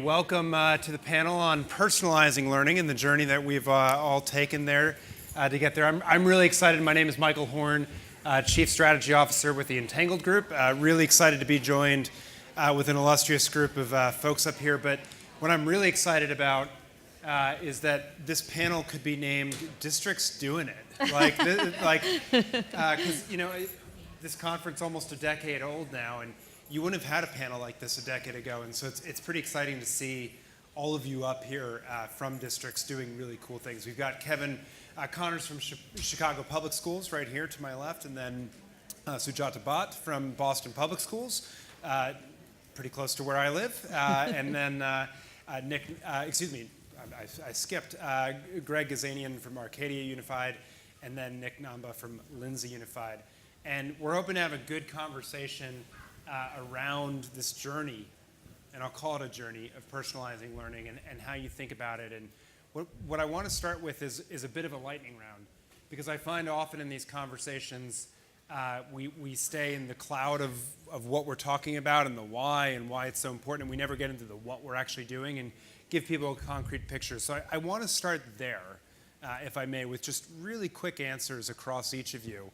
welcome to the panel on personalizing learning and the journey that we've all taken there to get there. I'm really excited. My name is Michael Horn, Chief Strategy Officer with the Entangled Group. Really excited to be joined with an illustrious group of folks up here. But what I'm really excited about is that this panel could be named Districts Doing It. Because this conference almost a decade old now, and you wouldn't have had a panel like this a decade ago, and so it's pretty exciting to see all of you up here from districts doing really cool things. We've got Kevin Connors from Chicago Public Schools right here to my left, and then Sujata Bhatt from Boston Public Schools, pretty close to where I live, and then Nick, I skipped, Greg Gazanian from Arcadia Unified, and then Nick Namba from Lindsay Unified. And we're hoping to have a good conversation around this journey, and I'll call it a journey, of personalizing learning and how you think about it. And what I want to start with is a bit of a lightning round, because I find often in these conversations we stay in the cloud of what we're talking about and the why and why it's so important, and we never get into the what we're actually doing and give people a concrete picture. So I want to start there, if I may, with just really quick answers across each of you.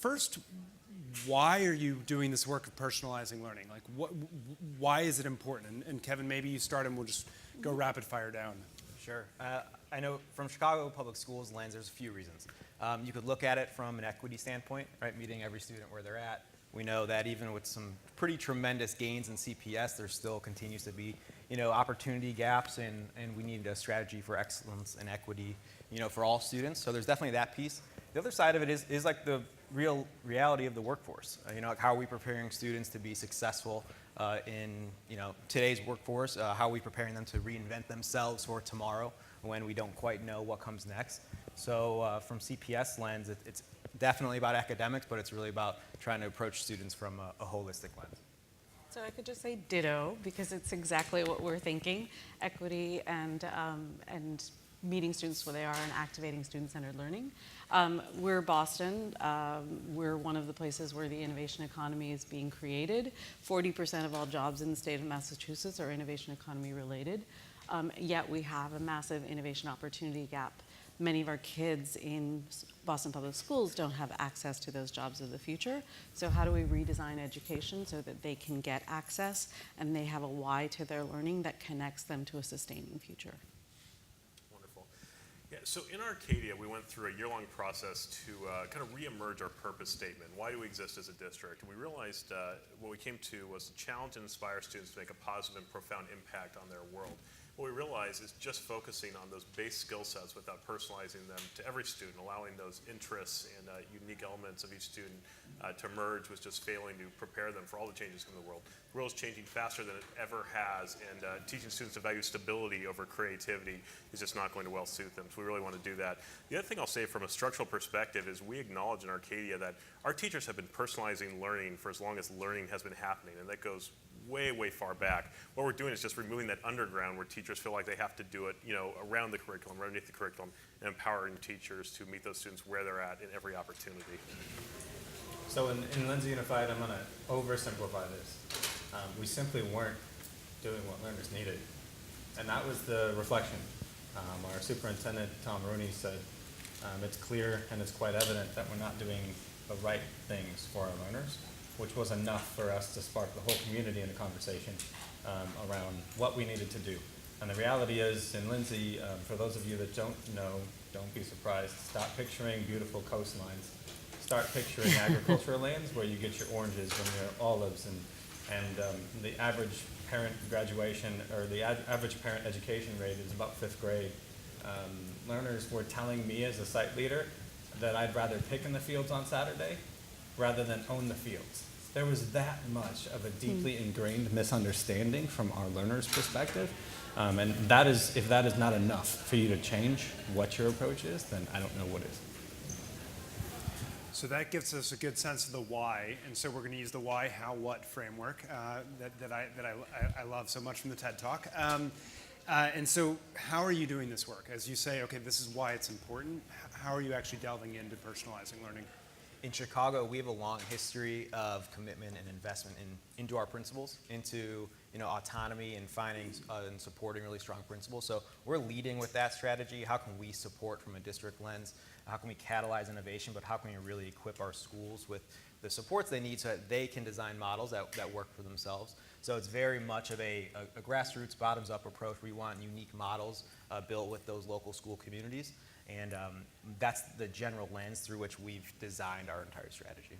First, why are you doing this work of personalizing learning? Like, why is it important? And Kevin, maybe you start and we'll just go rapid fire down. Sure. I know from Chicago Public Schools lens, there's a few reasons. You could look at it from an equity standpoint, right? Meeting every student where they're at. We know that even with some pretty tremendous gains in CPS, there still continues to be, opportunity gaps, and we need a strategy for excellence and equity, for all students. So there's definitely that piece. The other side of it is like the real reality of the workforce. How are we preparing students to be successful in today's workforce? How are we preparing them to reinvent themselves for tomorrow when we don't quite know what comes next? So from CPS lens, it's definitely about academics, but it's really about trying to approach students from a holistic lens. So I could just say ditto, because it's exactly what we're thinking: equity and meeting students where they are and activating student-centered learning. We're Boston. We're one of the places where the innovation economy is being created. 40% of all jobs in the state of Massachusetts are innovation economy related. Yet we have a massive innovation opportunity gap. Many of our kids in Boston Public Schools don't have access to those jobs of the future. So how do we redesign education so that they can get access and they have a why to their learning that connects them to a sustaining future? Yeah, so in Arcadia, we went through a year-long process to kind of re-emerge our purpose statement. Why do we exist as a district? And we realized what we came to was to challenge and inspire students to make a positive and profound impact on their world. What we realized is just focusing on those base skill sets without personalizing them to every student, allowing those interests and unique elements of each student to emerge, was just failing to prepare them for all the changes in the world. The world is changing faster than it ever has, and teaching students to value stability over creativity is just not going to well suit them. So we really want to do that. The other thing I'll say from a structural perspective is we acknowledge in Arcadia that our teachers have been personalizing learning for as long as learning has been happening, and that goes way, way far back. What we're doing is just removing that underground where teachers feel like they have to do it, around the curriculum, underneath the curriculum, and empowering teachers to meet those students where they're at in every opportunity. So in Lindsay Unified, I'm going to oversimplify this. We simply weren't doing what learners needed, and that was the reflection. Our superintendent, Tom Rooney, said it's clear and it's quite evident that we're not doing the right things for our learners, which was enough for us to spark the whole community in a conversation around what we needed to do. And the reality is, in Lindsay, for those of you that don't know, don't be surprised. Stop picturing beautiful coastlines. Start picturing agricultural lands where you get your oranges and your olives, and the average parent graduation, or the average parent education rate is about 5th grade. Learners were telling me as a site leader that I'd rather pick in the fields on Saturday rather than own the fields. There was that much of a deeply ingrained misunderstanding from our learners' perspective. And that is, if that is not enough for you to change what your approach is, then I don't know what is. So that gives us a good sense of the why, and so we're going to use the why, how, what framework that I love so much from the TED Talk. And so how are you doing this work? As you say, okay, this is why it's important, how are you actually delving into personalizing learning? In Chicago, we have a long history of commitment and investment into our principals, into autonomy and finding and supporting really strong principals. So we're leading with that strategy. How can we support from a district lens? How can we catalyze innovation? But how can we really equip our schools with the supports they need so that they can design models that work for themselves? So it's very much of a grassroots, bottoms-up approach. We want unique models built with those local school communities. And that's the general lens through which we've designed our entire strategy.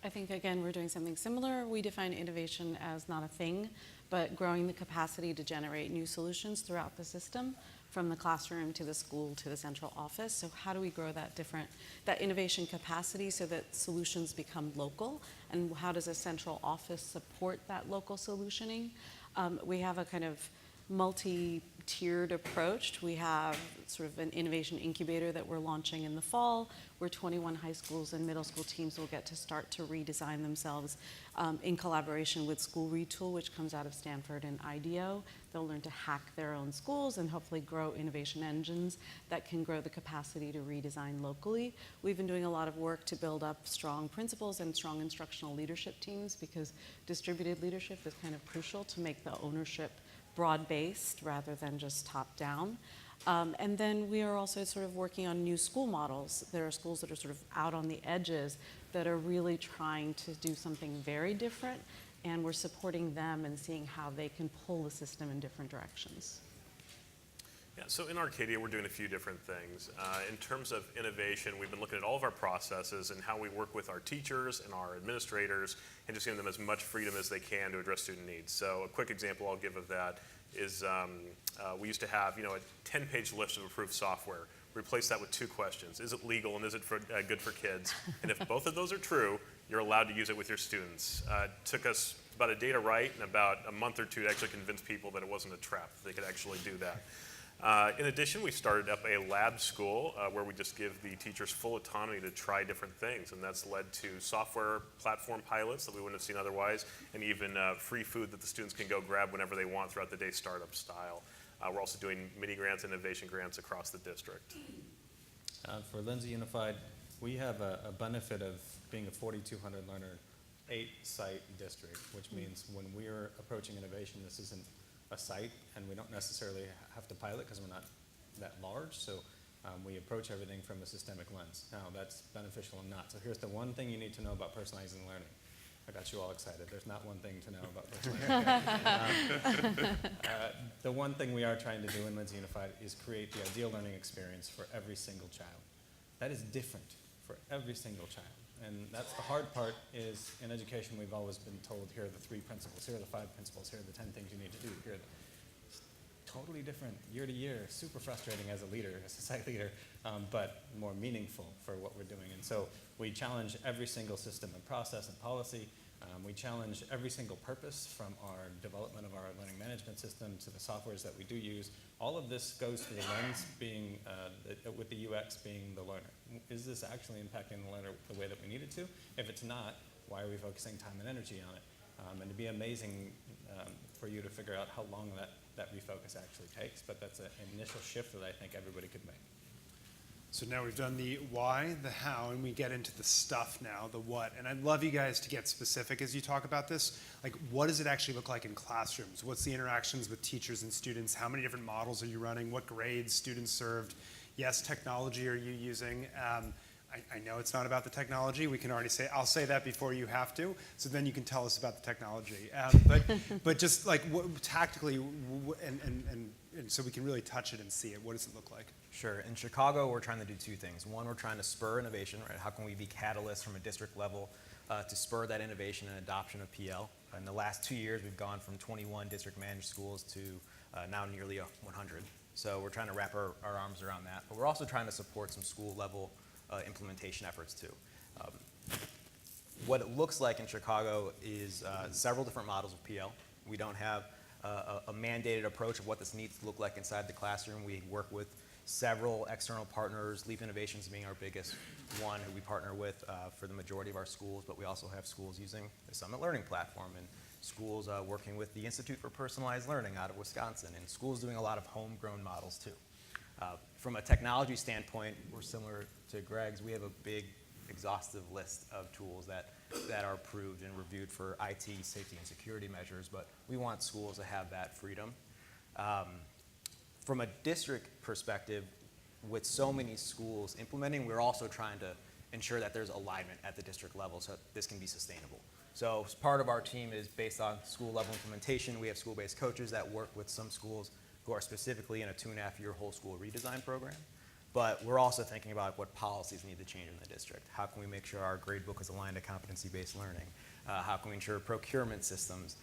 I think, again, we're doing something similar. We define innovation as not a thing, but growing the capacity to generate new solutions throughout the system, from the classroom to the school to the central office. So how do we grow that innovation capacity so that solutions become local? And how does a central office support that local solutioning? We have a kind of multi-tiered approach. We have sort of an innovation incubator that we're launching in the fall, where 21 high schools and middle school teams will get to start to redesign themselves in collaboration with School Retool, which comes out of Stanford and IDEO. They'll learn to hack their own schools and hopefully grow innovation engines that can grow the capacity to redesign locally. We've been doing a lot of work to build up strong principals and strong instructional leadership teams, because distributed leadership is kind of crucial to make the ownership broad-based rather than just top-down. And then we are also sort of working on new school models. There are schools that are sort of out on the edges that are really trying to do something very different, and we're supporting them and seeing how they can pull the system in different directions. Yeah, so in Arcadia, we're doing a few different things. In terms of innovation, we've been looking at all of our processes and how we work with our teachers and our administrators and just giving them as much freedom as they can to address student needs. So a quick example I'll give of that is we used to have a 10-page list of approved software. Replace that with 2 questions. Is it legal and is it good for kids? And if both of those are true, you're allowed to use it with your students. It took us about a day to write and about a month or 2 to actually convince people that it wasn't a trap, that they could actually do that. In addition, we started up a lab school where we just give the teachers full autonomy to try different things, and that's led to software platform pilots that we wouldn't have seen otherwise, and even free food that the students can go grab whenever they want throughout the day, startup style. We're also doing mini grants and innovation grants across the district. For Lindsay Unified, we have a benefit of being a 4,200 learner, 8-site district, which means when we're approaching innovation, this isn't a site, and we don't necessarily have to pilot because we're not that large. So we approach everything from a systemic lens. Now, that's beneficial and not. So here's the one thing you need to know about personalizing learning. I got you all excited. There's not one thing to know about personalizing learning. The one thing we are trying to do in Lindsay Unified is create the ideal learning experience for every single child. That is different for every single child. And that's the hard part. Is in education we've always been told, here are the 3 principles, here are the 5 principles, here are the 10 things you need to do. Here are it's totally different year to year, super frustrating as a leader, as a site leader, but more meaningful for what we're doing. And so we challenge every single system and process and policy. We challenge every single purpose, from our development of our learning management system to the softwares that we do use. All of this goes through the lens being, with the UX being the learner. Is this actually impacting the learner the way that we need it to? If it's not, why are we focusing time and energy on it? And it'd be amazing for you to figure out how long that refocus actually takes, but that's an initial shift that I think everybody could make. So now we've done the why, the how, and we get into the stuff now, the what. And I'd love you guys to get specific as you talk about this. Like, what does it actually look like in classrooms? What's the interactions with teachers and students? How many different models are you running? What grades, students served? Yes, technology are you using? I know it's not about the technology. We can already say, I'll say that before you have to, so then you can tell us about the technology. But just like tactically, and so we can really touch it and see it. What does it look like? Sure. In Chicago, we're trying to do 2 things. One, we're trying to spur innovation, right? How can we be catalysts from a district level to spur that innovation and adoption of PL? In the last 2 years, we've gone from 21 district managed schools to now nearly 100. So we're trying to wrap our arms around that. But we're also trying to support some school level implementation efforts too. What it looks like in Chicago is several different models of PL. We don't have a mandated approach of what this needs to look like inside the classroom. We work with several external partners, Leap Innovations being our biggest one, who we partner with for the majority of our schools, but we also have schools using the Summit Learning Platform, and schools working with the Institute for Personalized Learning out of Wisconsin, and schools doing a lot of homegrown models too. From a technology standpoint, we're similar to Greg's. We have a big exhaustive list of tools that are approved and reviewed for IT, safety, and security measures, but we want schools to have that freedom. From a district perspective, with so many schools implementing, we're also trying to ensure that there's alignment at the district level so that this can be sustainable. So part of our team is based on school level implementation. We have school-based coaches that work with some schools who are specifically in a 2.5-year whole school redesign program. But we're also thinking about what policies need to change in the district. How can we make sure our grade book is aligned to competency-based learning? How can we ensure procurement systems,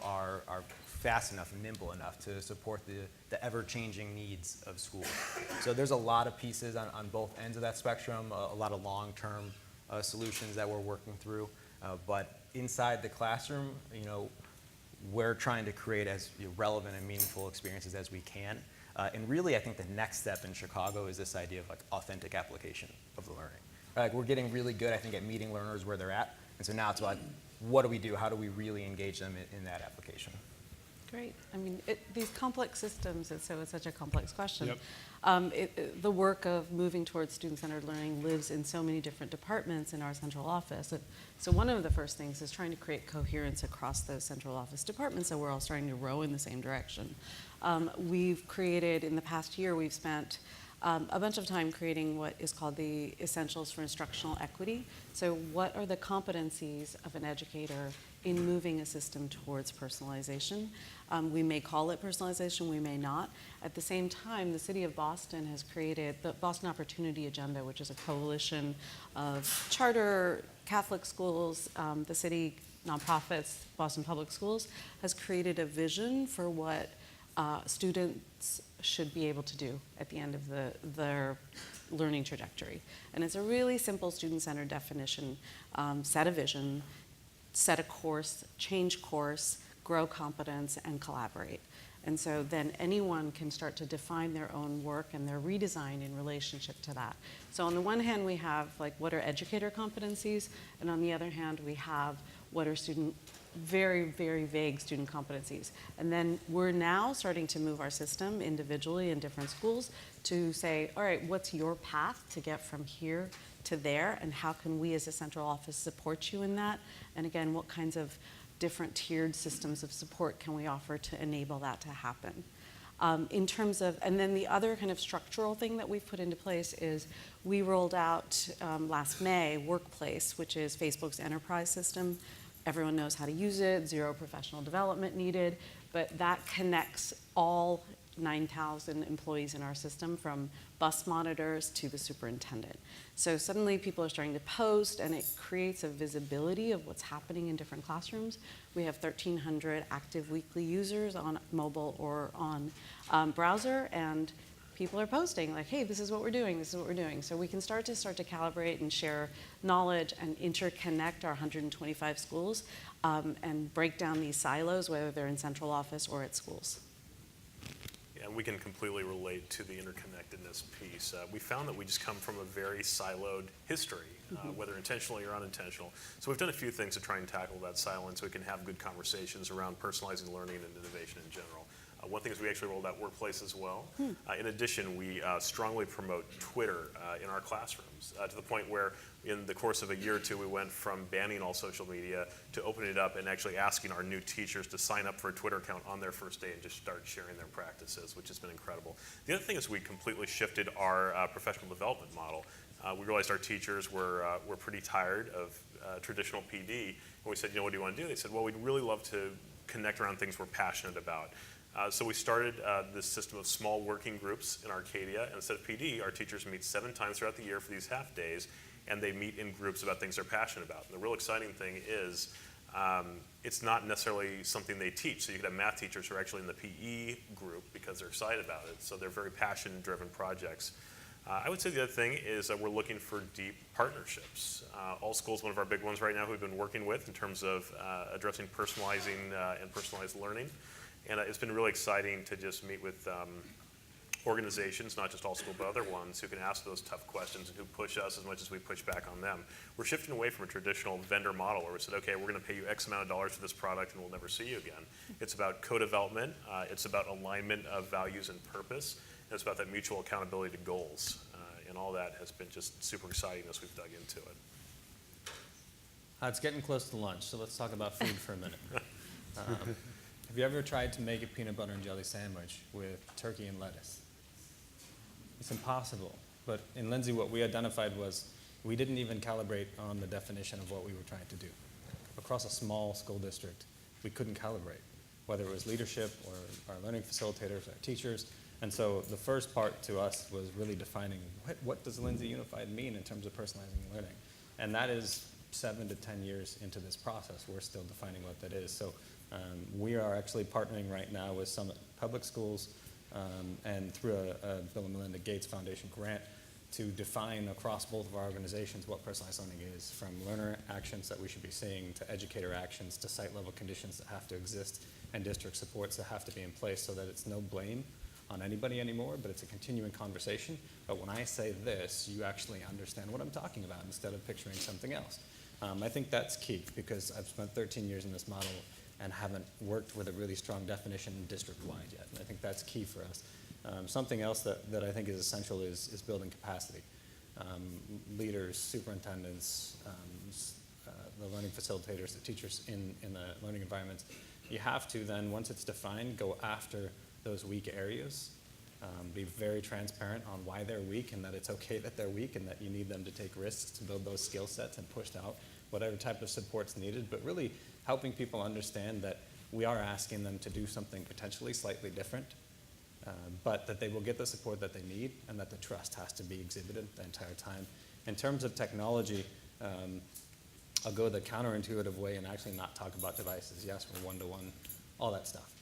are fast enough and nimble enough to support the ever-changing needs of schools? So there's a lot of pieces on both ends of that spectrum, a lot of long-term solutions that we're working through. But inside the classroom, we're trying to create as relevant and meaningful experiences as we can. And really, I think the next step in Chicago is this idea of like authentic application of the learning. Like we're getting really good, I think, at meeting learners where they're at. And so now it's about what do we do? How do we really engage them in that application? Great. I mean, these complex systems, it's such a complex question. Yep. The work of moving towards student-centered learning lives in so many different departments in our central office. So one of the first things is trying to create coherence across those central office departments so we're all starting to row in the same direction. We've created, in the past year, we've spent a bunch of time creating what is called the Essentials for Instructional Equity. So what are the competencies of an educator in moving a system towards personalization? We may call it personalization, we may not. At the same time, the City of Boston has created the Boston Opportunity Agenda, which is a coalition of charter Catholic schools, the city nonprofits, Boston Public Schools, has created a vision for what students should be able to do at the end of their learning trajectory. And it's a really simple student-centered definition: set a vision, set a course, change course, grow competence, and collaborate. And so then anyone can start to define their own work and their redesign in relationship to that. So on the one hand, we have like what are educator competencies, and on the other hand, we have what are very, very vague student competencies. And then we're now starting to move our system individually in different schools to say, all right, what's your path to get from here to there, and how can we as a central office support you in that? And again, what kinds of different tiered systems of support can we offer to enable that to happen? In terms of, and then the other kind of structural thing that we've put into place is we rolled out last May Workplace, which is Facebook's enterprise system. Everyone knows how to use it, zero professional development needed, but that connects all 9,000 employees in our system, from bus monitors to the superintendent. So suddenly people are starting to post, and it creates a visibility of what's happening in different classrooms. We have 1,300 active weekly users on mobile or on browser, and people are posting like, hey, this is what we're doing, this is what we're doing. So we can start to calibrate and share knowledge and interconnect our 125 schools and break down these silos, whether they're in central office or at schools. And we can completely relate to the interconnectedness piece. We found that we just come from a very siloed history, whether intentionally or unintentional. So we've done a few things to try and tackle that silence so we can have good conversations around personalizing learning and innovation in general. One thing is we actually rolled out Workplace as well. In addition, we strongly promote Twitter in our classrooms to the point where in the course of a year or two, we went from banning all social media to opening it up and actually asking our new teachers to sign up for a Twitter account on their first day and just start sharing their practices, which has been incredible. The other thing is we completely shifted our professional development model. We realized our teachers were pretty tired of traditional PD, and we said, what do you want to do? They said, well, we'd really love to connect around things we're passionate about. So we started this system of small working groups in Arcadia, and instead of PD, our teachers meet 7 times throughout the year for these half days, and they meet in groups about things they're passionate about. And the real exciting thing is it's not necessarily something they teach. So you could have math teachers who are actually in the PE group because they're excited about it. So they're very passion-driven projects. I would say the other thing is that we're looking for deep partnerships. All Schools, one of our big ones right now, who we've been working with in terms of addressing personalizing and personalized learning. And it's been really exciting to just meet with organizations, not just All School, but other ones, who can ask those tough questions and who push us as much as we push back on them. We're shifting away from a traditional vendor model where we said, okay, we're going to pay you X amount of dollars for this product and we'll never see you again. It's about co-development. It's about alignment of values and purpose. And it's about that mutual accountability to goals. And and all that has been just super exciting as we've dug into it. It's getting close to lunch, so let's talk about food for a minute. Have you ever tried to make a peanut butter and jelly sandwich with turkey and lettuce? It's impossible. But in Lindsay, what we identified was we didn't even calibrate on the definition of what we were trying to do. Across a small school district, we couldn't calibrate, whether it was leadership or our learning facilitators, our teachers. And so the first part to us was really defining what does Lindsay Unified mean in terms of personalizing learning? And that is 7 to 10 years into this process. We're still defining what that is. So we are actually partnering right now with Summit Public Schools and through a Bill and Melinda Gates Foundation grant to define across both of our organizations what personalized learning is, from learner actions that we should be seeing to educator actions to site level conditions that have to exist and district supports that have to be in place so that it's no blame on anybody anymore, but it's a continuing conversation. But when I say this, you actually understand what I'm talking about instead of picturing something else. I think that's key because I've spent 13 years in this model and haven't worked with a really strong definition district-wide yet. And I think that's key for us. Something else that I think is essential is building capacity. Leaders, superintendents, the learning facilitators, the teachers in the learning environments, you have to then, once it's defined, go after those weak areas. Be very transparent on why they're weak and that it's okay that they're weak and that you need them to take risks to build those skill sets and push out whatever type of support's needed, but really helping people understand that we are asking them to do something potentially slightly different, but that they will get the support that they need and that the trust has to be exhibited the entire time. In terms of technology, I'll go the counterintuitive way and actually not talk about devices. Yes, we're one-to-one, all that stuff.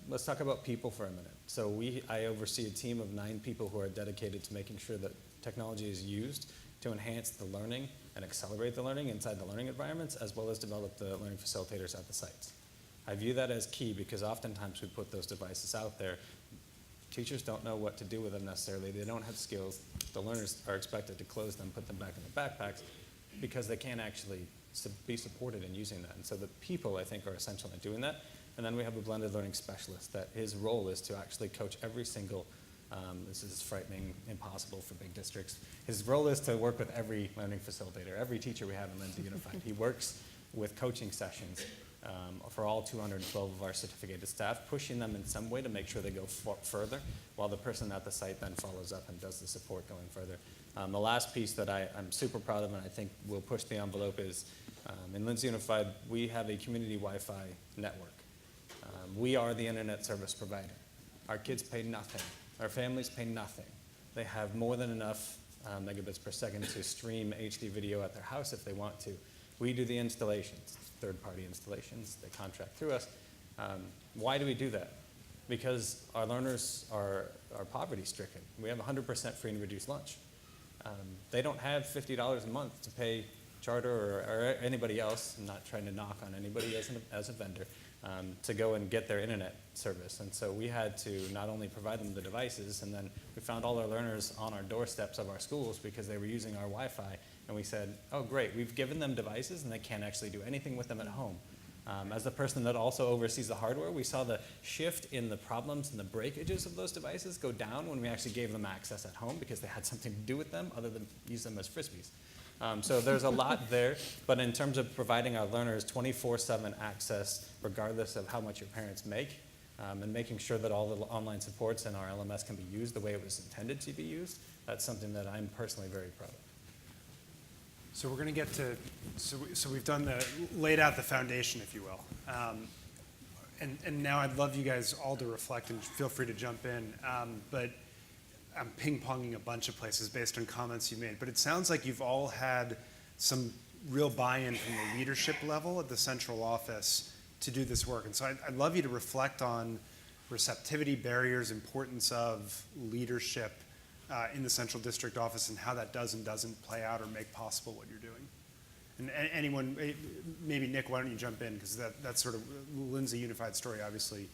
Let's talk about people for a minute. So I oversee a team of 9 people who are dedicated to making sure that technology is used to enhance the learning and accelerate the learning inside the learning environments, as well as develop the learning facilitators at the sites. I view that as key because oftentimes we put those devices out there. Teachers don't know what to do with them necessarily. They don't have skills. The learners are expected to close them, put them back in their backpacks, because they can't actually be supported in using that. And so the people, I think, are essential in doing that. And then we have a blended learning specialist that his role is to actually coach every single, this is frightening, impossible for big districts. His role is to work with every learning facilitator, every teacher we have in Lindsay Unified. He works with coaching sessions for all 212 of our certificated staff, pushing them in some way to make sure they go further, while the person at the site then follows up and does the support going further. The last piece that I'm super proud of and I think will push the envelope is in Lindsay Unified, we have a community Wi-Fi network. We are the internet service provider. Our kids pay nothing. Our families pay nothing. They have more than enough megabits per second to stream HD video at their house if they want to. We do the installations, third-party installations. They contract through us. Why do we do that? Because our learners are poverty-stricken. We have 100% free and reduced lunch. They don't have $50 a month to pay Charter or anybody else. I'm not trying to knock on anybody as a vendor. To go and get their internet service. And so we had to not only provide them the devices, and then we found all our learners on our doorsteps of our schools because they were using our Wi-Fi. And we said, oh great, we've given them devices and they can't actually do anything with them at home. As the person that also oversees the hardware, we saw the shift in the problems and the breakages of those devices go down when we actually gave them access at home because they had something to do with them other than use them as Frisbees. So there's a lot there, but in terms of providing our learners 24/7 access, regardless of how much your parents make, and making sure that all the online supports in our LMS can be used the way it was intended to be used, that's something that I'm personally very proud of. So we're going to get to, so we've done laid out the foundation, if you will. And now I'd love you guys all to reflect and feel free to jump in. But I'm ping-ponging a bunch of places based on comments you made, but it sounds like you've all had some real buy-in from the leadership level at the central office to do this work. And so I'd love you to reflect on receptivity, barriers, importance of leadership in the central district office and how that does and doesn't play out or make possible what you're doing. And anyone, maybe Nick, why don't you jump in, because that's sort of Lindsay Unified story, obviously,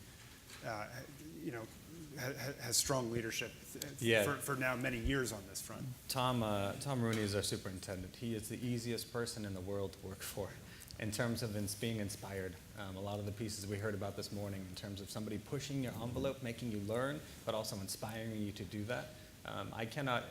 has strong leadership for now many years on this front. Tom Rooney is our superintendent. He is the easiest person in the world to work for in terms of being inspired. A lot of the pieces we heard about this morning in terms of somebody pushing your envelope, making you learn, but also inspiring you to do that. I cannot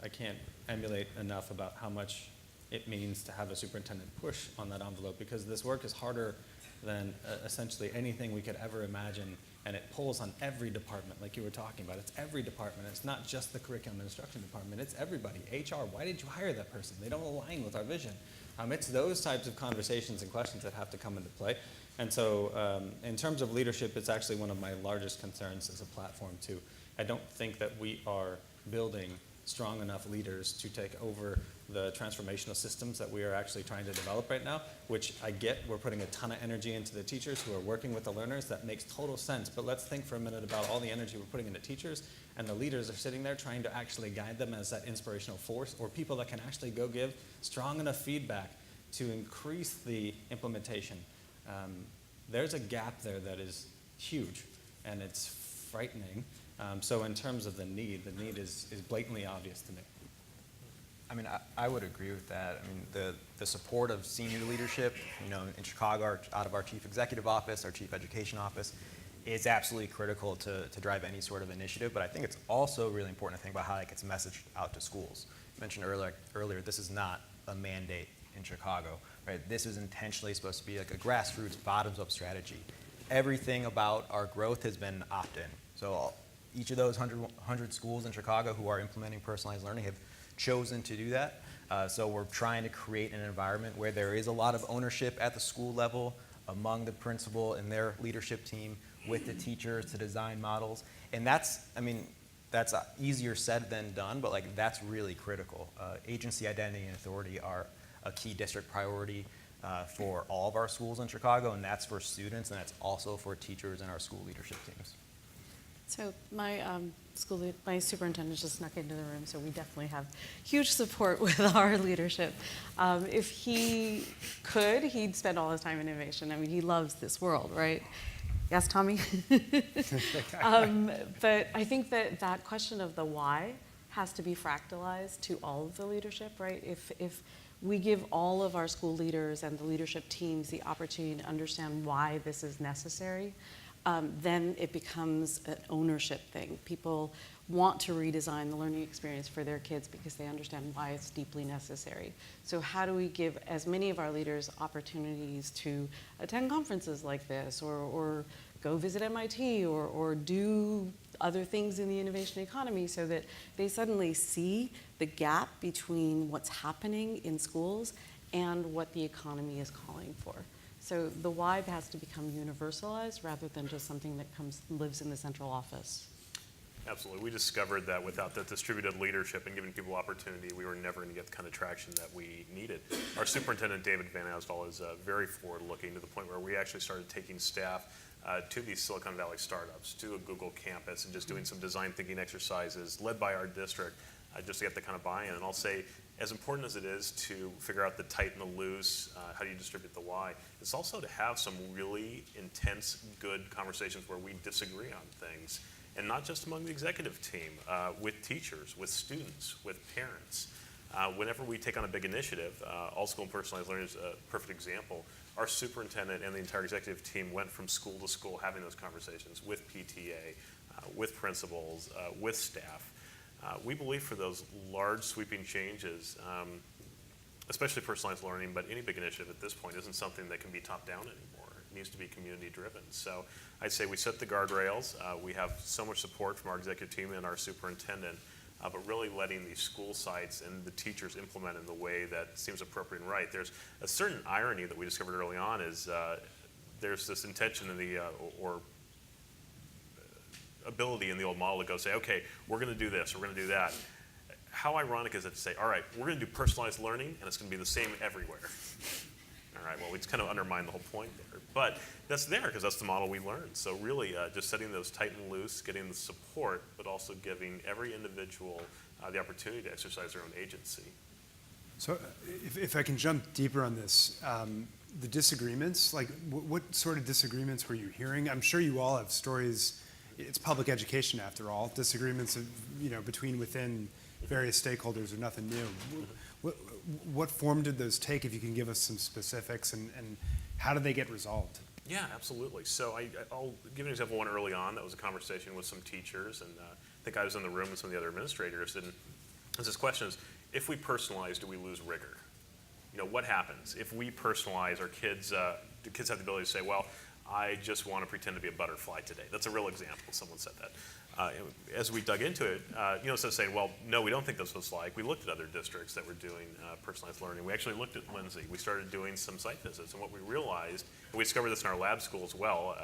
I can't emulate enough about how much it means to have a superintendent push on that envelope, because this work is harder than essentially anything we could ever imagine, and it pulls on every department, like you were talking about. It's every department. It's not just the curriculum and instruction department. It's everybody. HR, why did you hire that person? They don't align with our vision. It's those types of conversations and questions that have to come into play. And so in terms of leadership, it's actually one of my largest concerns as a platform too. I don't think that we are building strong enough leaders to take over the transformational systems that we are actually trying to develop right now, which I get. We're putting a ton of energy into the teachers who are working with the learners. That makes total sense. But let's think for a minute about all the energy we're putting into teachers, and the leaders are sitting there trying to actually guide them as that inspirational force, or people that can actually go give strong enough feedback to increase the implementation. There's a gap there that is huge, and it's frightening. So in terms of the need is blatantly obvious to me. I mean, I would agree with that. I mean, the support of senior leadership, you know, in Chicago, out of our chief executive office, our chief education office, is absolutely critical to drive any sort of initiative. But I think it's also really important to think about how that gets messaged out to schools. I mentioned earlier, this is not a mandate in Chicago, right? This is intentionally supposed to be like a grassroots, bottoms-up strategy. Everything about our growth has been opt-in. So each of those 100 schools in Chicago who are implementing personalized learning have chosen to do that. So we're trying to create an environment where there is a lot of ownership at the school level among the principal and their leadership team with the teachers to design models. And that's easier said than done, but like that's really critical. Agency identity and authority are a key district priority for all of our schools in Chicago, and that's for students, and that's also for teachers and our school leadership teams. So my my superintendent just snuck into the room, so we definitely have huge support with our leadership. If he could, he'd spend all his time in innovation. I mean, he loves this world, right? Yes, Tommy? But I think that question of the why has to be fractalized to all of the leadership, right? If we give all of our school leaders and the leadership teams the opportunity to understand why this is necessary, then it becomes an ownership thing. People want to redesign the learning experience for their kids because they understand why it's deeply necessary. So how do we give as many of our leaders opportunities to attend conferences like this, or go visit MIT, or do other things in the innovation economy, so that they suddenly see the gap between what's happening in schools and what the economy is calling for. So the why has to become universalized rather than just something that lives in the central office. Absolutely. We discovered that without that distributed leadership and giving people opportunity, we were never going to get the kind of traction that we needed. Our superintendent, David Van Asdal, is very forward-looking, to the point where we actually started taking staff to these Silicon Valley startups, to a Google campus, and just doing some design thinking exercises led by our district, just to get the kind of buy-in. And I'll say, as important as it is to figure out the tight and the loose, how do you distribute the why, it's also to have some really intense, good conversations where we disagree on things. And not just among the executive team, with teachers, with students, with parents. Whenever we take on a big initiative, All School and Personalized Learning is a perfect example. Our superintendent and the entire executive team went from school to school having those conversations with PTA, with principals, with staff. We believe for those large sweeping changes, especially personalized learning, but any big initiative at this point isn't something that can be top down anymore. It needs to be community driven. So I'd say we set the guardrails. We have so much support from our executive team and our superintendent, but really letting the school sites and the teachers implement in the way that seems appropriate and right. There's a certain irony that we discovered early on is there's this intention in the, or ability in the old model to go say, okay, we're going to do this, we're going to do that. How ironic is it to say, all right, we're going to do personalized learning and it's going to be the same everywhere. All right, well, we just kind of undermine the whole point there. But that's there because that's the model we learned. So really just setting those tight and loose, getting the support, but also giving every individual the opportunity to exercise their own agency. So if I can jump deeper on this, the disagreements, like what sort of disagreements were you hearing? I'm sure you all have stories. It's public education after all. Disagreements within various stakeholders are nothing new. What form did those take, if you can give us some specifics, and how did they get resolved? Yeah, absolutely. So I'll give an example. One early on, that was a conversation with some teachers, and I think I was in the room with some of the other administrators, and is this question is, if we personalize, do we lose rigor? You know, what happens if we personalize our kids? Do kids have the ability to say, well, I just want to pretend to be a butterfly today? That's a real example. Someone said that. As we dug into it, instead of saying, well, no, we don't think this was like, we looked at other districts that were doing personalized learning. We actually looked at Lindsay. We started doing some site visits, and what we realized, and we discovered this in our lab school as well,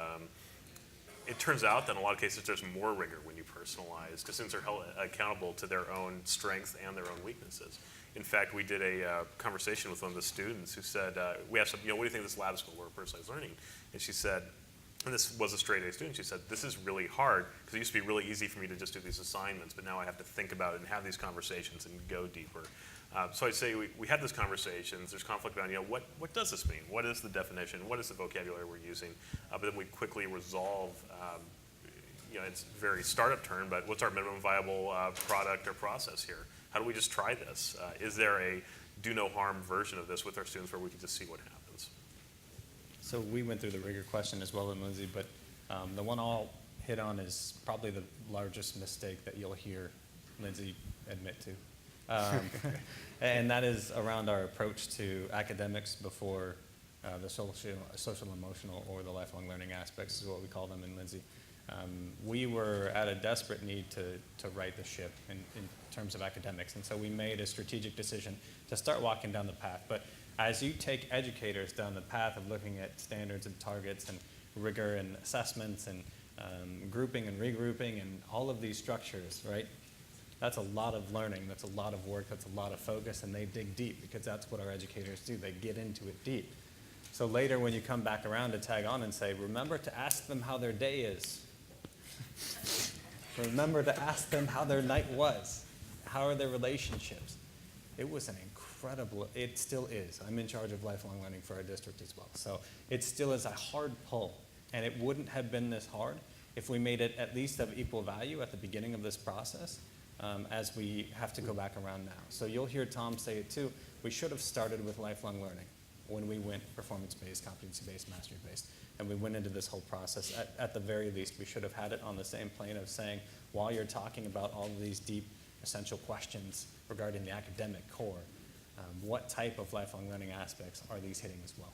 it turns out that in a lot of cases there's more rigor when you personalize, because students are held accountable to their own strengths and their own weaknesses. In fact, we did a conversation with one of the students who said, we asked them, what do you think of this lab school where personalized learning? And she said, and this was a straight A student, she said, this is really hard because it used to be really easy for me to just do these assignments, but now I have to think about it and have these conversations and go deeper. So I'd say we had these conversations, there's conflict around, what does this mean? What is the definition? What is the vocabulary we're using? But then we quickly resolve, it's a very startup term, but what's our minimum viable product or process here? How do we just try this? Is there a do no harm version of this with our students where we can just see what happens? So we went through the rigor question as well with Lindsay, but the one I'll hit on is probably the largest mistake that you'll hear Lindsay admit to. And that is around our approach to academics before the social emotional, or the lifelong learning aspects is what we call them in Lindsay. We were at a desperate need to right the ship in terms of academics, and so we made a strategic decision to start walking down the path. But as you take educators down the path of looking at standards and targets and rigor and assessments and grouping and regrouping and all of these structures, right? That's a lot of learning, that's a lot of work, that's a lot of focus, and they dig deep because that's what our educators do. They get into it deep. So later when you come back around to tag on and say, remember to ask them how their day is. Remember to ask them how their night was. How are their relationships? It was an incredible, it still is. I'm in charge of lifelong learning for our district as well. So it still is a hard pull, and it wouldn't have been this hard if we made it at least of equal value at the beginning of this process, as we have to go back around now. So you'll hear Tom say it too. We should have started with lifelong learning when we went performance-based, competency-based, mastery-based, and we went into this whole process. At the very least, we should have had it on the same plane of saying, while you're talking about all of these deep, essential questions regarding the academic core, what type of lifelong learning aspects are these hitting as well?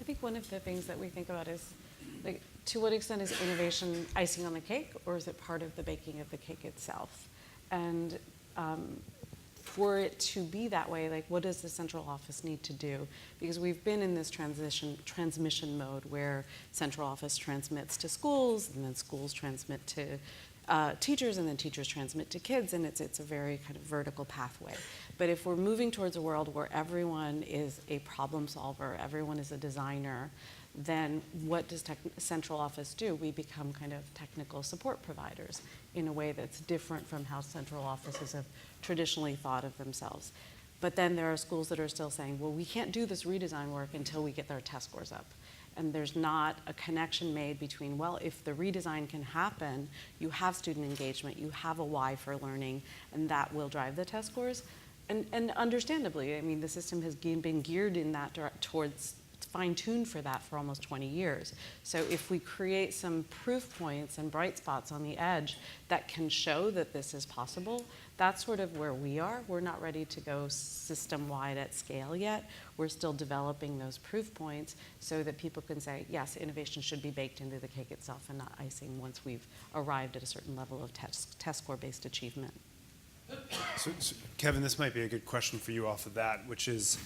I think one of the things that we think about is, like, to what extent is innovation icing on the cake, or is it part of the baking of the cake itself? And for it to be that way, like, what does the central office need to do? Because we've been in this transmission mode where central office transmits to schools, and then schools transmit to teachers, and then teachers transmit to kids, and it's a very kind of vertical pathway. But if we're moving towards a world where everyone is a problem solver, everyone is a designer, then what does central office do? We become kind of technical support providers in a way that's different from how central offices have traditionally thought of themselves. But then there are schools that are still saying, well, we can't do this redesign work until we get our test scores up. And there's not a connection made between, well, if the redesign can happen, you have student engagement, you have a why for learning, and that will drive the test scores. And understandably, I mean, the system has been geared in that towards fine-tuned for that for almost 20 years. So if we create some proof points and bright spots on the edge that can show that this is possible, that's sort of where we are. We're not ready to go system-wide at scale yet. We're still developing those proof points so that people can say, yes, innovation should be baked into the cake itself and not icing once we've arrived at a certain level of test score-based achievement. So, Kevin, this might be a good question for you off of that, which is,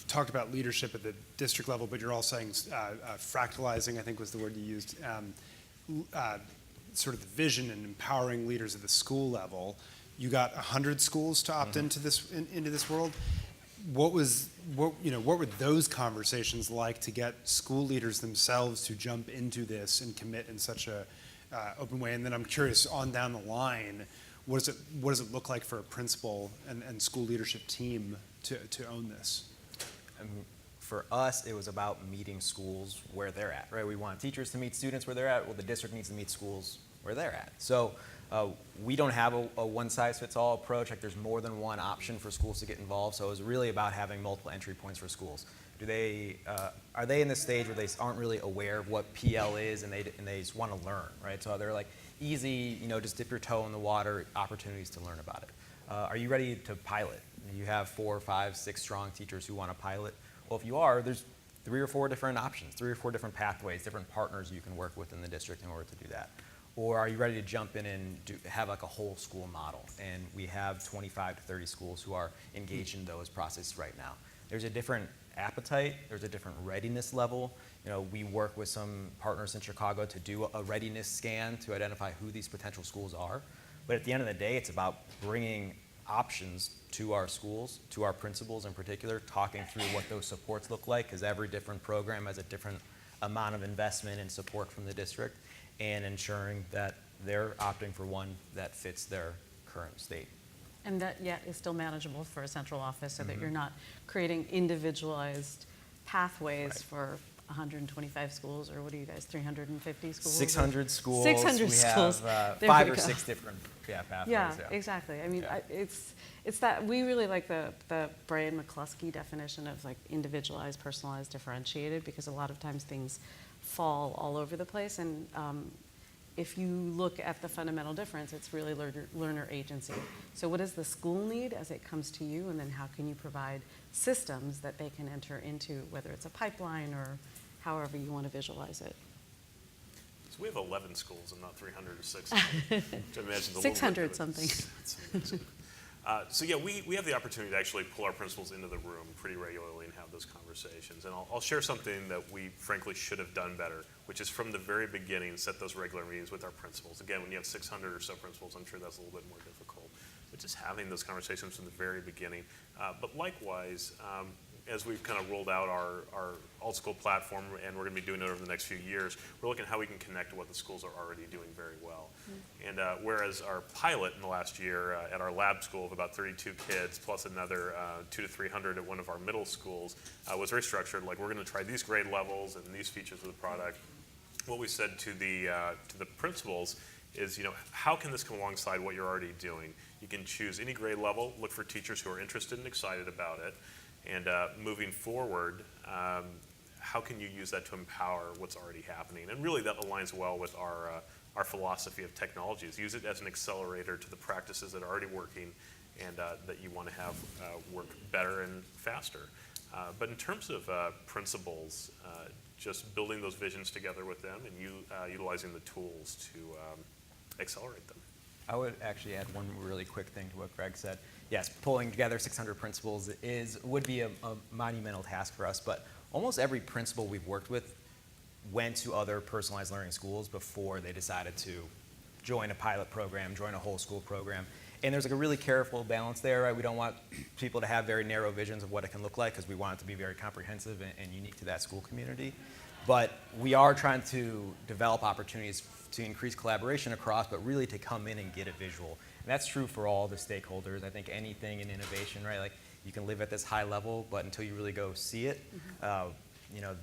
talked about leadership at the district level, but you're all saying fractalizing, I think was the word you used, sort of the vision and empowering leaders at the school level. You got 100 schools to opt into this world. What were those conversations like to get school leaders themselves to jump into this and commit in such a open way? And then I'm curious, on down the line, what does it look like for a principal and school leadership team to own this? For us, it was about meeting schools where they're at, right? We want teachers to meet students where they're at. Well, the district needs to meet schools where they're at. So we don't have a one-size-fits-all approach. Like, there's more than one option for schools to get involved. So it was really about having multiple entry points for schools. Are they in the stage where they aren't really aware of what PL is and they just want to learn, right? So they're like, easy, just dip your toe in the water, opportunities to learn about it. Are you ready to pilot? You have 4, 5, 6 strong teachers who want to pilot. Well, if you are, there's 3 or 4 different options, 3 or 4 different pathways, different partners you can work with in the district in order to do that. Or are you ready to jump in and have like a whole school model? And we have 25 to 30 schools who are engaged in those processes right now. There's a different appetite, there's a different readiness level. We work with some partners in Chicago to do a readiness scan to identify who these potential schools are. But at the end of the day, it's about bringing options to our schools, to our principals in particular, talking through what those supports look like, because every different program has a different amount of investment and support from the district, and ensuring that they're opting for one that fits their current state. And that yet is still manageable for a central office so that you're not creating individualized pathways Right. for 125 schools, or what are you guys, 350 schools? 600 schools. 600 we schools. have There 5 we or go. 6 different pathways. Yeah, exactly. I mean, Yeah. it's that we really like the Brian McCluskey definition of like individualized, personalized, differentiated, because a lot of times things fall all over the place. And if you look at the fundamental difference, it's really learner agency. So what does the school need as it comes to you, and then how can you provide systems that they can enter into, whether it's a pipeline or however you want to visualize it. So we have 11 schools and not 300 or 600. Which I imagine is a little 600 bit- something. It's amazing. So yeah, we have the opportunity to actually pull our principals into the room pretty regularly and have those conversations. And I'll share something that we frankly should have done better, which is from the very beginning, set those regular meetings with our principals. Again, when you have 600 or so principals, I'm sure that's a little bit more difficult. But just having those conversations from the very beginning. But likewise, as we've kind of rolled out our alt-school platform, and we're going to be doing it over the next few years, we're looking at how we can connect to what the schools are already doing very well. And whereas our pilot in the last year at our lab school of about 32 kids, plus another 200 to 300 at one of our middle schools, was very structured, like we're going to try these grade levels and these features of the product. What we said to the principals is, how can this come alongside what you're already doing? You can choose any grade level, look for teachers who are interested and excited about it. And moving forward, how can you use that to empower what's already happening? And really that aligns well with our philosophy of technologies. Use it as an accelerator to the practices that are already working and that you want to have work better and faster. But in terms of principals, just building those visions together with them and utilizing the tools to accelerate them. I would actually add one really quick thing to what Greg said. Yes, pulling together 600 principals would be a monumental task for us, but almost every principal we've worked with went to other personalized learning schools before they decided to join a pilot program, join a whole school program. And there's like a really careful balance there, right? We don't want people to have very narrow visions of what it can look like, because we want it to be very comprehensive and unique to that school community. But we are trying to develop opportunities to increase collaboration across, but really to come in and get a visual. And that's true for all the stakeholders. I think anything in innovation, right? Like you can live at this high level, but until you really go see it,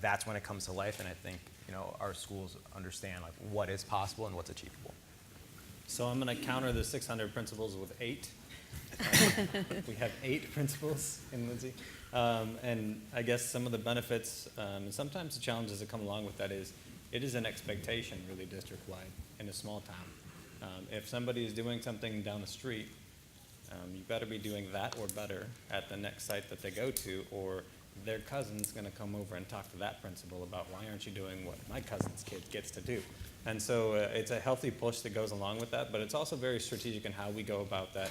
that's when it comes to life. And I think, our schools understand like what is possible and what's achievable. So I'm going to counter the 600 principals with 8. We have 8 principals in Lindsay. And I guess some of the benefits, and sometimes the challenges that come along with that is, it is an expectation really district-wide in a small town. If somebody is doing something down the street, you better be doing that or better at the next site that they go to, or their cousin's going to come over and talk to that principal about why aren't you doing what my cousin's kid gets to do. And so it's a healthy push that goes along with that, but it's also very strategic in how we go about that.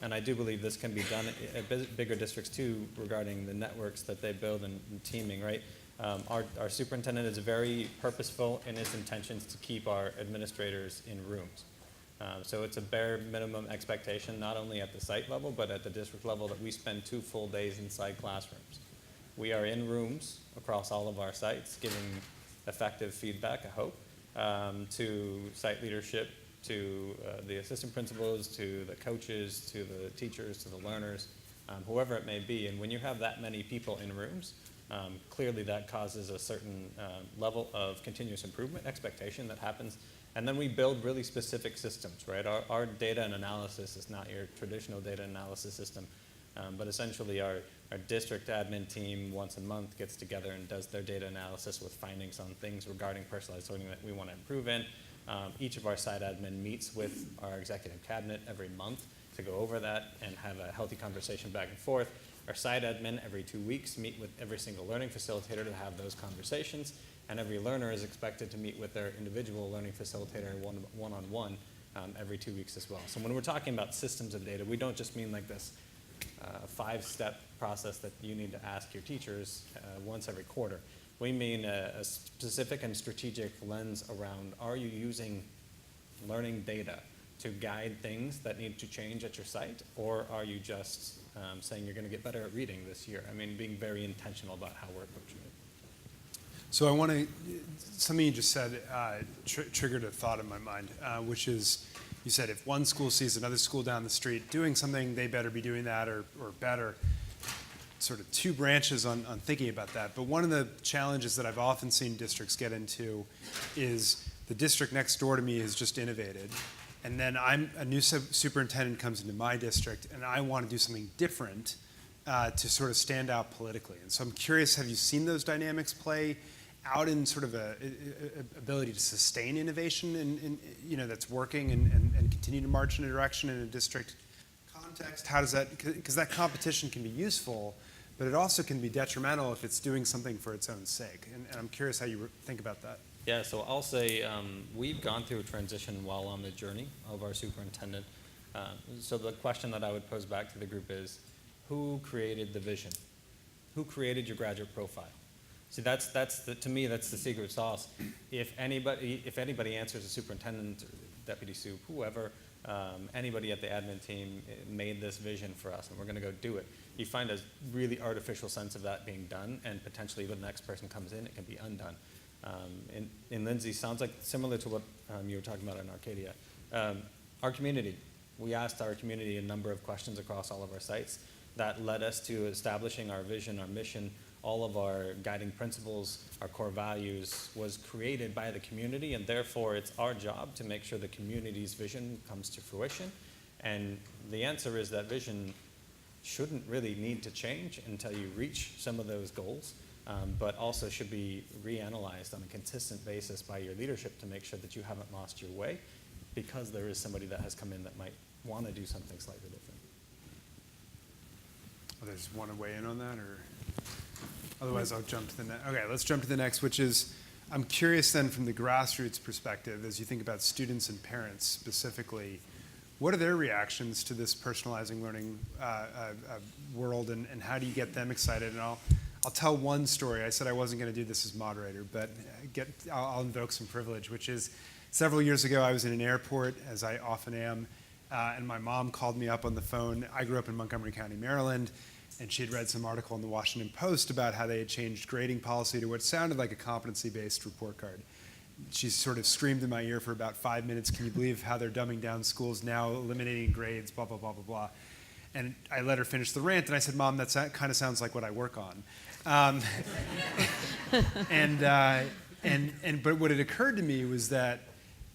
And I do believe this can be done at bigger districts too, regarding the networks that they build and teaming, right? Our superintendent is very purposeful in his intentions to keep our administrators in rooms. So it's a bare minimum expectation, not only at the site level, but at the district level, that we spend 2 full days inside classrooms. We are in rooms across all of our sites, giving effective feedback, I hope, to site leadership, to the assistant principals, to the coaches, to the teachers, to the learners, whoever it may be. And when you have that many people in rooms, clearly that causes a certain level of continuous improvement expectation that happens. And then we build really specific systems, right? Our data and analysis is not your traditional data analysis system, but essentially our district admin team once a month gets together and does their data analysis with findings on things regarding personalized learning that we want to improve in. Each of our site admin meets with our executive cabinet every month to go over that and have a healthy conversation back and forth. Our site admin every 2 weeks meet with every single learning facilitator to have those conversations, and every learner is expected to meet with their individual learning facilitator one-on-one every 2 weeks as well. So when we're talking about systems of data, we don't just mean like this 5-step process that you need to ask your teachers once every quarter. We mean a specific and strategic lens around, are you using learning data to guide things that need to change at your site, or are you just saying you're going to get better at reading this year? I mean, being very intentional about how we're approaching it. So I want to, something you just said triggered a thought in my mind, which is, you said if one school sees another school down the street doing something, they better be doing that or better. Sort of two branches on thinking about that. But one of the challenges that I've often seen districts get into is the district next door to me has just innovated. And then a new superintendent comes into my district and I want to do something different to sort of stand out politically. And so I'm curious, have you seen those dynamics play out in sort of a ability to sustain innovation and that's working and continue to march in a direction in a district context? How does that, because that competition can be useful, but it also can be detrimental if it's doing something for its own sake. And I'm curious how you think about that. Yeah, so I'll say we've gone through a transition while on the journey of our superintendent. So the question that I would pose back to the group is, who created the vision? Who created your graduate profile? See, to me, that's the secret sauce. If anybody answers, a superintendent, deputy sup, whoever, anybody at the admin team made this vision for us and we're going to go do it, you find a really artificial sense of that being done, and potentially when the next person comes in, it can be undone. In Lindsay, sounds like similar to what you were talking about in Arcadia. Our community, we asked our community a number of questions across all of our sites that led us to establishing our vision, our mission. All of our guiding principles, our core values was created by the community, and therefore it's our job to make sure the community's vision comes to fruition. And the answer is that vision shouldn't really need to change until you reach some of those goals, but also should be reanalyzed on a consistent basis by your leadership to make sure that you haven't lost your way, because there is somebody that has come in that might want to do something slightly different. There's one way in on that, or otherwise I'll jump to the next. Okay, let's jump to the next, which is, I'm curious then from the grassroots perspective, as you think about students and parents specifically, what are their reactions to this personalizing learning world, and how do you get them excited? And I'll tell one story. I said I wasn't going to do this as moderator, but I'll invoke some privilege, which is several years ago I was in an airport, as I often am, and my mom called me up on the phone. I grew up in Montgomery County, Maryland, and she had read some article in the Washington Post about how they had changed grading policy to what sounded like a competency-based report card. She sort of screamed in my ear for about 5 minutes, can you believe how they're dumbing down schools now, eliminating grades, blah, blah, blah, blah, blah. And I let her finish the rant, and I said, Mom, that kind of sounds like what I work on. But what had occurred to me was that,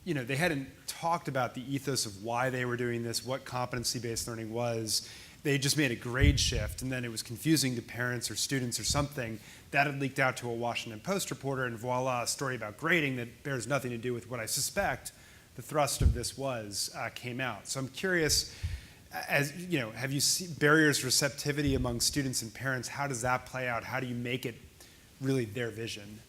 they hadn't talked about the ethos of why they were doing this, what competency-based learning was. They just made a grade shift, and then it was confusing to parents or students or something. That had leaked out to a Washington Post reporter, and voila, a story about grading that bears nothing to do with what I suspect the thrust of this came out. So I'm curious, have you seen barriers to receptivity among students and parents? How does that play out? How do you make it really their vision?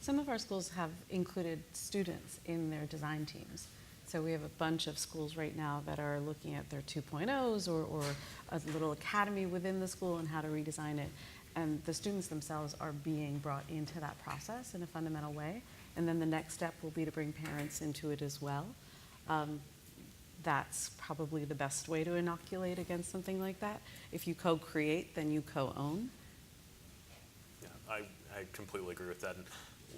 Some of our schools have included students in their design teams. So we have a bunch of schools right now that are looking at their 2.0s or a little academy within the school and how to redesign it. And the students themselves are being brought into that process in a fundamental way. And then the next step will be to bring parents into it as well. That's probably the best way to inoculate against something like that. If you co-create, then you co-own. Yeah, I completely agree with that. And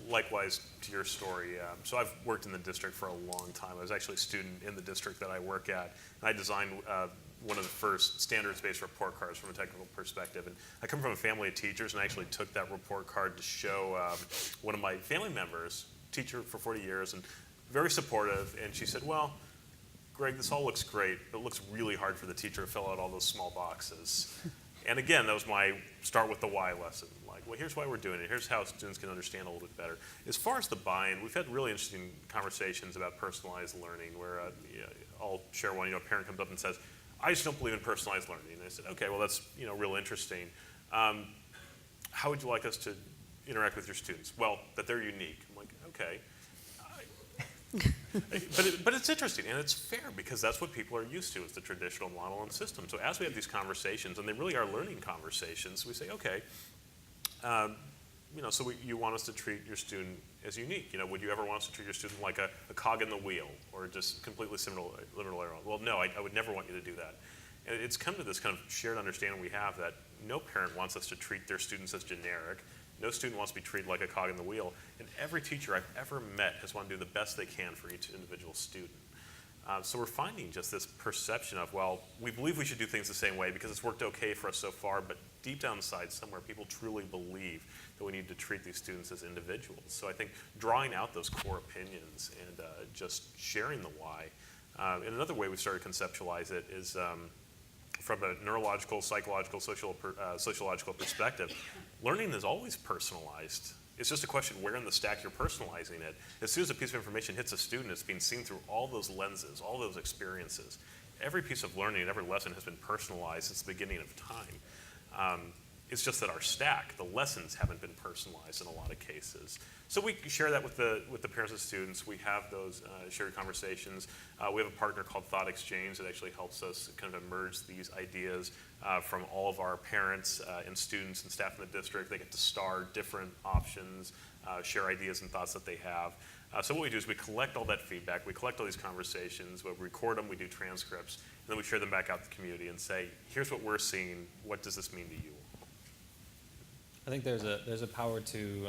likewise to your story, so I've worked in the district for a long time. I was actually a student in the district that I work at, and I designed one of the first standards-based report cards from a technical perspective. And I come from a family of teachers, and I actually took that report card to show one of my family members, teacher for 40 years, and very supportive, and she said, well, Greg, this all looks great, but it looks really hard for the teacher to fill out all those small boxes. And again, that was my start with the why lesson. Like, well, here's why we're doing it. Here's how students can understand a little bit better. As far as the buy-in, we've had really interesting conversations about personalized learning where I'll share one. A parent comes up and says, I just don't believe in personalized learning. And I said, okay, well, that's real interesting. How would you like us to interact with your students? Well, that they're unique. I'm like, okay. But it's interesting, and it's fair, because that's what people are used to, is the traditional model and system. So as we have these conversations, and they really are learning conversations, we say, okay, so you want us to treat your student as unique. Would you ever want us to treat your student like a cog in the wheel, or just completely similar? Well, no, I would never want you to do that. And it's come to this kind of shared understanding we have that no parent wants us to treat their students as generic. No student wants to be treated like a cog in the wheel, and every teacher I've ever met has wanted to do the best they can for each individual student. So we're finding just this perception of, well, we believe we should do things the same way because it's worked okay for us so far, but deep down inside somewhere, people truly believe that we need to treat these students as individuals. So I think drawing out those core opinions and just sharing the why. And another way we started to conceptualize it is from a neurological, psychological, sociological perspective. Learning is always personalized. It's just a question where in the stack you're personalizing it. As soon as a piece of information hits a student, it's being seen through all those lenses, all those experiences. Every piece of learning and every lesson has been personalized since the beginning of time. It's just that our stack, the lessons, haven't been personalized in a lot of cases. So we share that with the parents and students. We have those shared conversations. We have a partner called Thought Exchange that actually helps us kind of emerge these ideas from all of our parents and students and staff in the district. They get to star different options, share ideas and thoughts that they have. So what we do is we collect all that feedback, we collect all these conversations, we record them, we do transcripts, and then we share them back out to the community and say, here's what we're seeing, what does this mean to you? I think there's a power to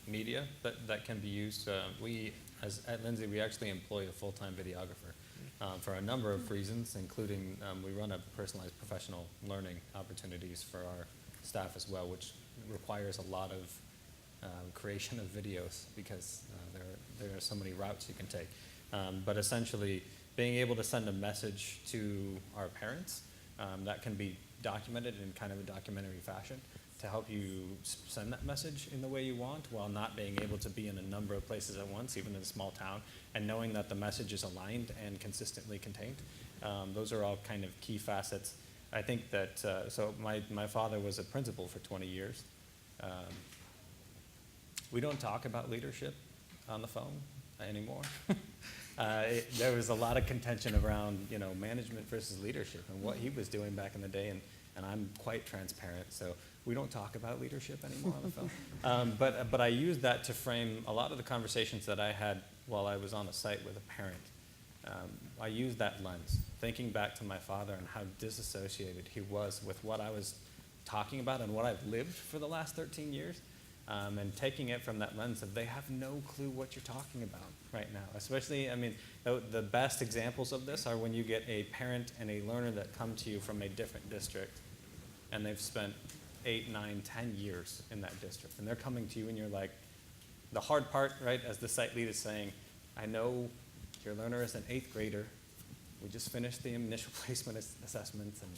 media that can be used. At Lindsay, we actually employ a full-time videographer for a number of reasons, including we run a personalized professional learning opportunities for our staff as well, which requires a lot of creation of videos because there are so many routes you can take. But essentially, being able to send a message to our parents that can be documented in kind of a documentary fashion to help you send that message in the way you want while not being able to be in a number of places at once, even in a small town, and knowing that the message is aligned and consistently contained. Those are all kind of key facets. I think that, so my father was a principal for 20 years. We don't talk about leadership on the phone anymore. There was a lot of contention around, management versus leadership and what he was doing back in the day, and I'm quite transparent, so we don't talk about leadership anymore on the phone. But I used that to frame a lot of the conversations that I had while I was on the site with a parent. I used that lens, thinking back to my father and how disassociated he was with what I was talking about and what I've lived for the last 13 years, and taking it from that lens of they have no clue what you're talking about right now. Especially, the best examples of this are when you get a parent and a learner that come to you from a different district, and they've spent 8, 9, 10 years in that district. And they're coming to you and you're like, the hard part, right, as the site lead is saying, I know your learner is an 8th grader. We just finished the initial placement assessments and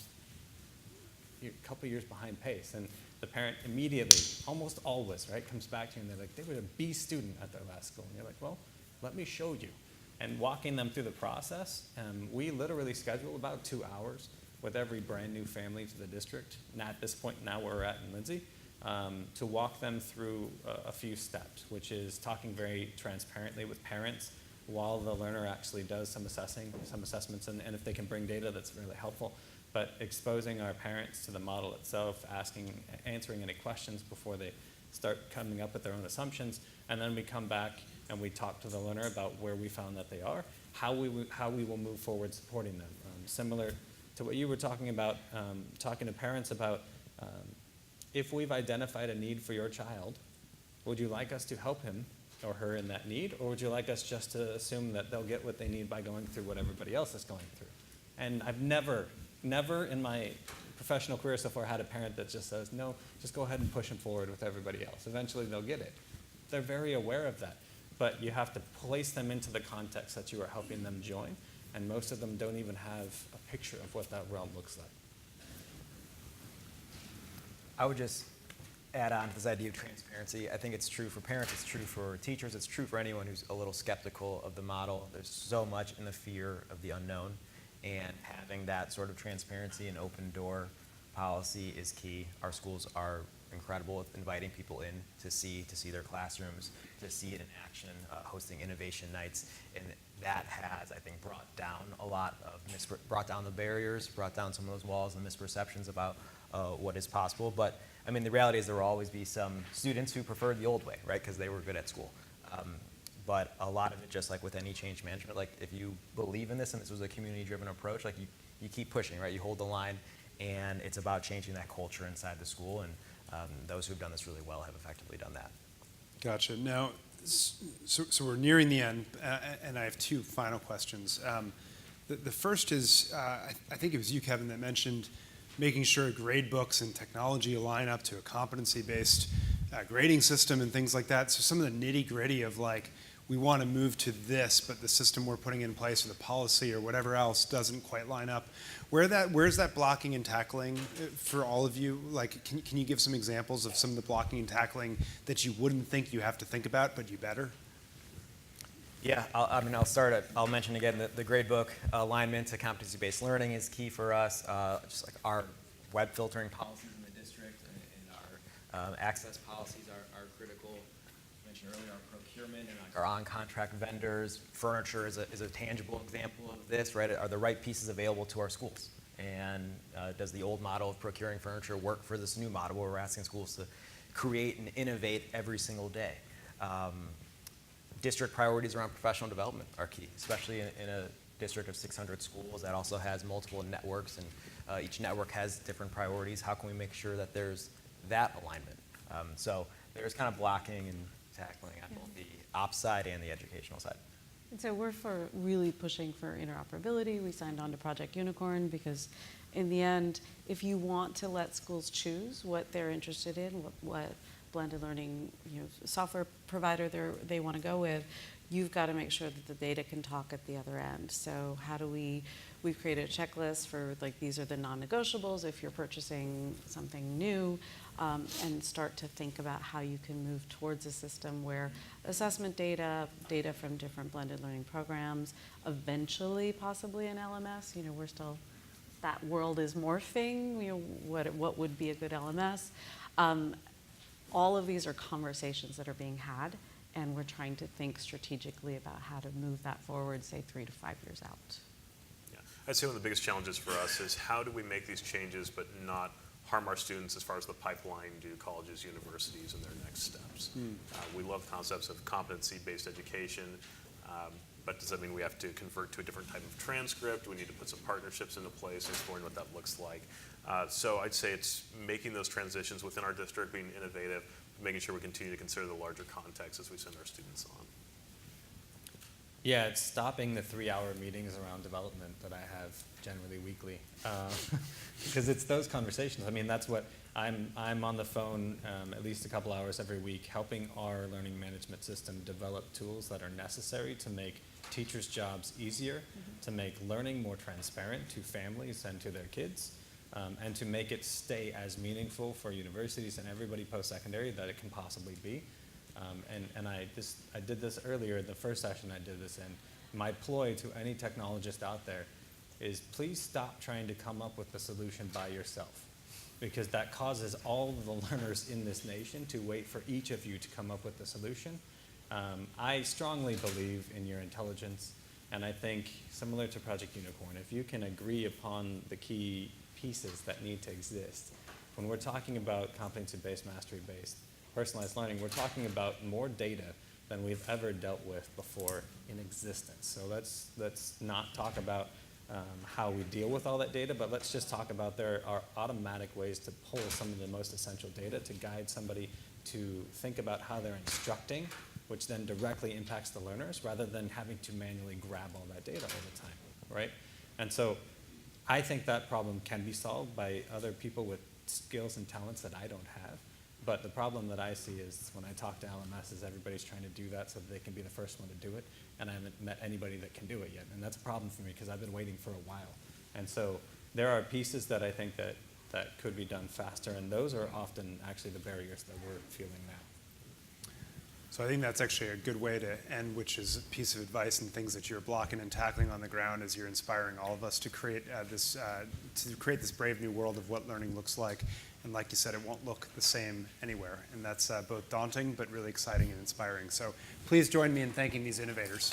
you're a couple years behind pace. And the parent immediately, almost always, right, comes back to you and they're like, they were a B student at their last school. And you're like, well, let me show you. And walking them through the process, we literally schedule about 2 hours with every brand new family to the district, and at this point now where we're at in Lindsay, to walk them through a few steps, which is talking very transparently with parents while the learner actually does some assessments, and if they can bring data, that's really helpful. But exposing our parents to the model itself, answering any questions before they start coming up with their own assumptions, and then we come back and we talk to the learner about where we found that they are, how we will move forward supporting them. Similar to what you were talking about, talking to parents about if we've identified a need for your child, would you like us to help him or her in that need, or would you like us just to assume that they'll get what they need by going through what everybody else is going through? And I've never in my professional career so far had a parent that just says, no, just go ahead and push them forward with everybody else. Eventually they'll get it. They're very aware of that, but you have to place them into the context that you are helping them join. And most of them don't even have a picture of what that realm looks like. I would just add on to this idea of transparency. I think it's true for parents, it's true for teachers, it's true for anyone who's a little skeptical of the model. There's so much in the fear of the unknown, and having that sort of transparency and open door policy is key. Our schools are incredible at inviting people in to see their classrooms, to see it in action, hosting innovation nights, and that has, I think, brought down a lot of brought down the barriers, brought down some of those walls and misperceptions about what is possible. But I mean, the reality is there will always be some students who prefer the old way, right? Because they were good at school. But a lot of it, just like with any change management, like if you believe in this and this was a community-driven approach, like you keep pushing, right? You hold the line, and it's about changing that culture inside the school. And those who have done this really well have effectively done that. Gotcha. Now, so we're nearing the end, and I have two final questions. The first is, I think it was you, Kevin, that mentioned making sure grade books and technology align up to a competency-based grading system and things like that. So some of the nitty-gritty of like, we want to move to this, but the system we're putting in place or the policy or whatever else doesn't quite line up. Where's that blocking and tackling for all of you? Like, can you give some examples of some of the blocking and tackling that you wouldn't think you have to think about, but you better? Yeah, I'll mention again that the gradebook alignment to competency-based learning is key for us. Just like our web filtering policies in the district and our access policies are critical. I mentioned earlier our procurement and our on-contract vendors. Furniture is a tangible example of this, right? Are the right pieces available to our schools? And does the old model of procuring furniture work for this new model where we're asking schools to create and innovate every single day? District priorities around professional development are key, especially in a district of 600 schools that also has multiple networks, and each network has different priorities. How can we make sure that there's that alignment? So there's kind of blocking and tackling on both the ops side and the educational side. And so we're really pushing for interoperability. We signed on to Project Unicorn because in the end, if you want to let schools choose what they're interested in, what blended learning software provider they want to go with, you've got to make sure that the data can talk at the other end. So how do we've created a checklist for like, these are the non-negotiables if you're purchasing something new, and start to think about how you can move towards a system where assessment data from different blended learning programs, eventually possibly an LMS, we're still, that world is morphing, what would be a good LMS. All of these are conversations that are being had, and we're trying to think strategically about how to move that forward, say 3 to 5 years out. Yeah. I'd say one of the biggest challenges for us is how do we make these changes but not harm our students as far as the pipeline to colleges, universities, and their next steps. We love concepts of competency-based education, but does that mean we have to convert to a different type of transcript? We need to put some partnerships into place, exploring what that looks like. So I'd say it's making those transitions within our district, being innovative, making sure we continue to consider the larger context as we send our students on. Yeah, it's stopping the 3-hour meetings around development that I have generally weekly, because it's those conversations. I mean, that's what I'm on the phone at least a couple hours every week, helping our learning management system develop tools that are necessary to make teachers' jobs easier, to make learning more transparent to families and to their kids, and to make it stay as meaningful for universities and everybody post-secondary that it can possibly be. And I did this earlier, the first session I did this in. My ploy to any technologist out there is please stop trying to come up with the solution by yourself, because that causes all the learners in this nation to wait for each of you to come up with the solution. I strongly believe in your intelligence, and I think similar to Project Unicorn, if you can agree upon the key pieces that need to exist, when we're talking about competency-based, mastery-based, personalized learning, we're talking about more data than we've ever dealt with before in existence. So let's not talk about how we deal with all that data, but let's just talk about there are automatic ways to pull some of the most essential data to guide somebody to think about how they're instructing, which then directly impacts the learners rather than having to manually grab all that data all the time, right? And so I think that problem can be solved by other people with skills and talents that I don't have. But the problem that I see is when I talk to LMSs, everybody's trying to do that so that they can be the first one to do it, and I haven't met anybody that can do it yet. And that's a problem for me because I've been waiting for a while. And so there are pieces that I think that that could be done faster, and those are often actually the barriers that we're feeling now. So I think that's actually a good way to end, which is a piece of advice and things that you're blocking and tackling on the ground as you're inspiring all of us to create this brave new world of what learning looks like. And like you said, it won't look the same anywhere. And that's both daunting but really exciting and inspiring. So please join me in thanking these innovators.